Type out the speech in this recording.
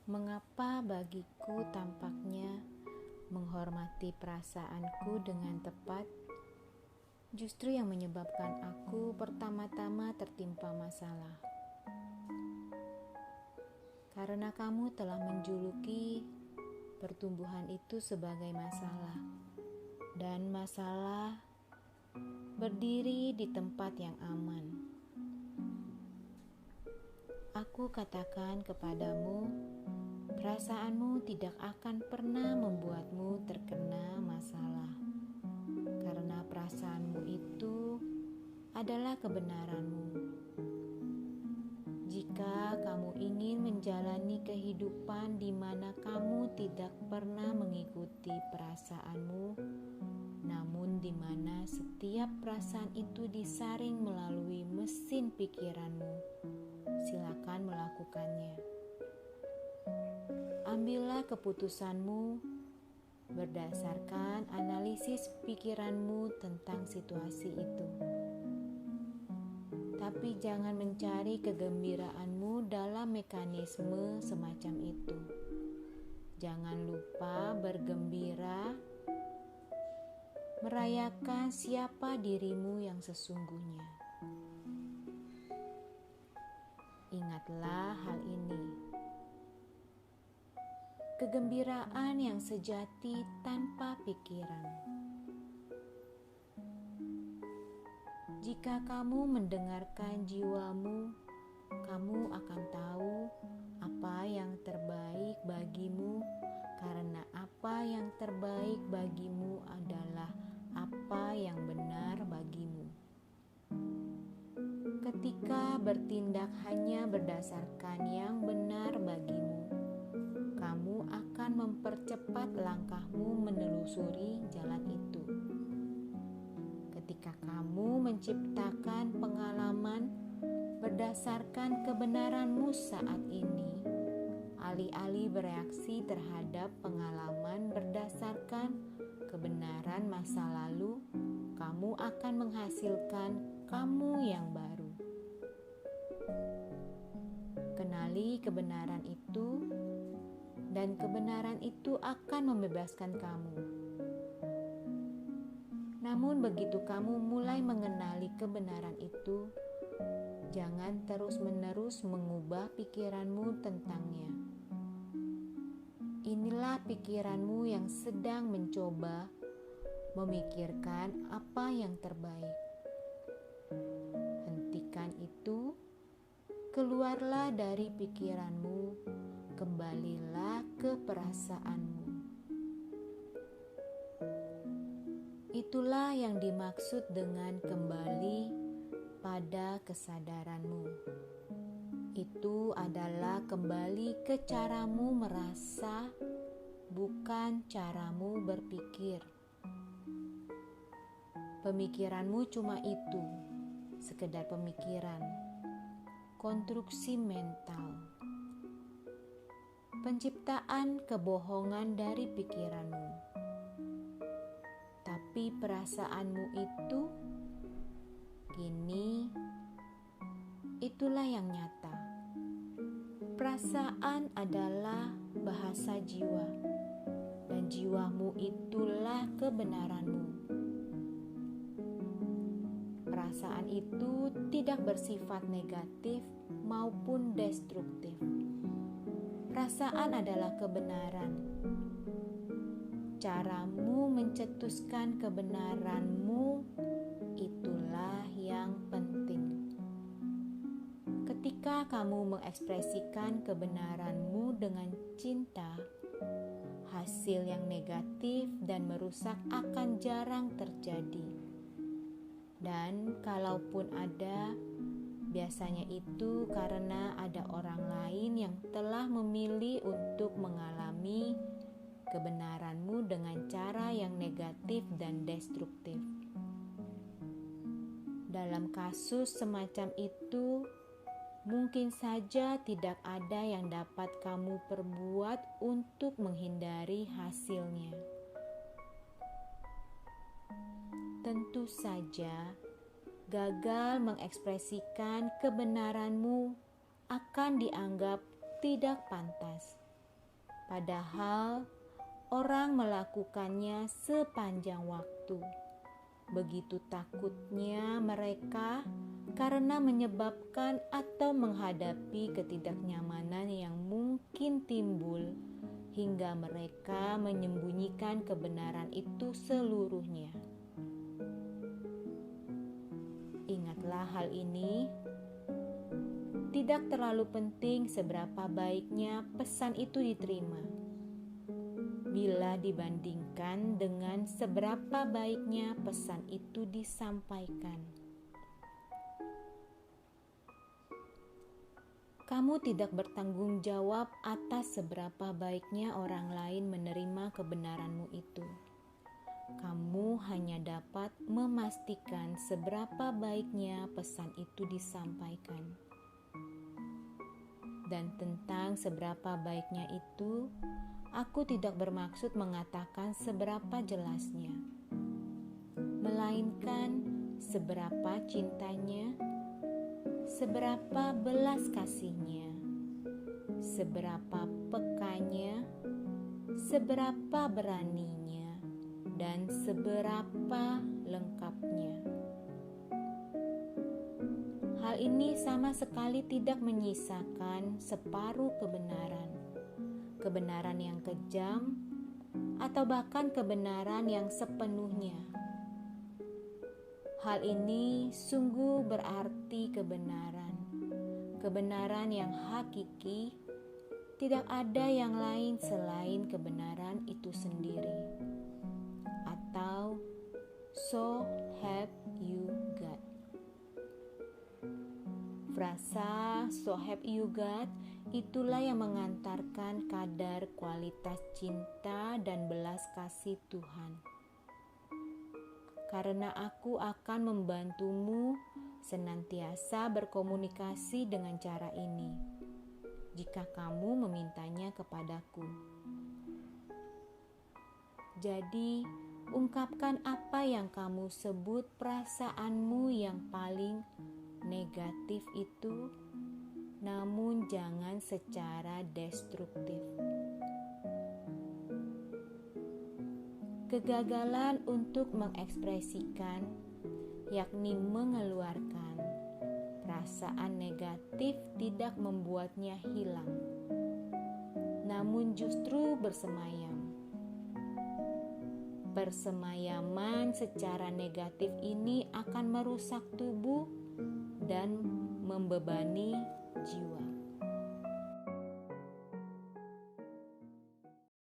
Mengapa bagiku tampaknya menghormati perasaanku dengan tepat justru yang menyebabkan aku pertama-tama tertimpa masalah? Karena kamu telah menjuluki pertumbuhan itu sebagai masalah, dan masalah berdiri di tempat yang aman. Aku katakan kepadamu, perasaanmu tidak akan pernah membuatmu terkena masalah, karena perasaanmu itu adalah kebenaranmu. Jika kamu ingin menjalani kehidupan di mana kamu tidak pernah mengikuti perasaanmu, namun di mana setiap perasaan itu disaring melalui mesin pikiranmu, silakan melakukannya. Ambillah keputusanmu berdasarkan analisis pikiranmu tentang situasi itu. Tapi jangan mencari kegembiraanmu dalam mekanisme semacam itu. Jangan lupa bergembira, merayakan siapa dirimu yang sesungguhnya. Ingatlah hal ini. Kegembiraan yang sejati tanpa pikiran. Jika kamu mendengarkan jiwamu, kamu akan tahu apa yang terbaik bagimu, karena apa yang terbaik bagimu adalah apa yang benar bagimu. Ketika bertindak hanya berdasarkan yang benar bagimu, kamu akan mempercepat langkahmu menelusuri jalan itu. Ketika kamu menciptakan pengalaman berdasarkan kebenaranmu saat ini, alih-alih bereaksi terhadap pengalaman berdasarkan kebenaran masa lalu, kamu akan menghasilkan kamu yang baru. Kenali kebenaran itu, dan kebenaran itu akan membebaskan kamu. Namun begitu kamu mulai mengenali kebenaran itu, jangan terus-menerus mengubah pikiranmu tentangnya. Inilah pikiranmu yang sedang mencoba memikirkan apa yang terbaik. Hentikan itu, keluarlah dari pikiranmu, kembalilah ke perasaanmu. Itulah yang dimaksud dengan kembali pada kesadaranmu. Itu adalah kembali ke caramu merasa, bukan caramu berpikir. Pemikiranmu cuma itu, sekedar pemikiran, konstruksi mental, penciptaan kebohongan dari pikiranmu. Tapi perasaanmu itu, kini, itulah yang nyata. Perasaan adalah bahasa jiwa, dan jiwamu itulah kebenaranmu. Perasaan itu tidak bersifat negatif maupun destruktif. Perasaan adalah kebenaran. Caramu mencetuskan kebenaranmu, itulah yang penting. Ketika kamu mengekspresikan kebenaranmu dengan cinta, hasil yang negatif dan merusak akan jarang terjadi. Dan kalaupun ada, biasanya itu karena ada orang lain yang telah memilih untuk mengalami kebenaranmu dengan cara yang negatif dan destruktif. Dalam kasus semacam itu, mungkin saja tidak ada yang dapat kamu perbuat untuk menghindari hasilnya. Tentu saja, gagal mengekspresikan kebenaranmu akan dianggap tidak pantas. Padahal orang melakukannya sepanjang waktu. Begitu takutnya mereka karena menyebabkan atau menghadapi ketidaknyamanan yang mungkin timbul hingga mereka menyembunyikan kebenaran itu seluruhnya. Ingatlah hal ini. Tidak terlalu penting seberapa baiknya pesan itu diterima, bila dibandingkan dengan seberapa baiknya pesan itu disampaikan. Kamu tidak bertanggung jawab atas seberapa baiknya orang lain menerima kebenaranmu itu. Kamu hanya dapat memastikan seberapa baiknya pesan itu disampaikan. Dan tentang seberapa baiknya itu, aku tidak bermaksud mengatakan seberapa jelasnya, melainkan seberapa cintanya, seberapa belas kasihnya, seberapa pekanya, seberapa beraninya, dan seberapa lengkapnya. Hal ini sama sekali tidak menyisakan separuh kebenaran yang kejam, atau bahkan kebenaran yang sepenuhnya. Hal ini sungguh berarti kebenaran yang hakiki. Tidak ada yang lain selain kebenaran itu sendiri, atau so help you God. Frasa so help you God itulah yang mengantarkan kadar kualitas cinta dan belas kasih Tuhan. Karena aku akan membantumu senantiasa berkomunikasi dengan cara ini, jika kamu memintanya kepadaku. Jadi, ungkapkan apa yang kamu sebut perasaanmu yang paling negatif itu, namun jangan secara destruktif. Kegagalan untuk mengekspresikan, yakni mengeluarkan perasaan negatif, tidak membuatnya hilang, namun justru bersemayam. Persemayaman secara negatif ini akan merusak tubuh dan membebani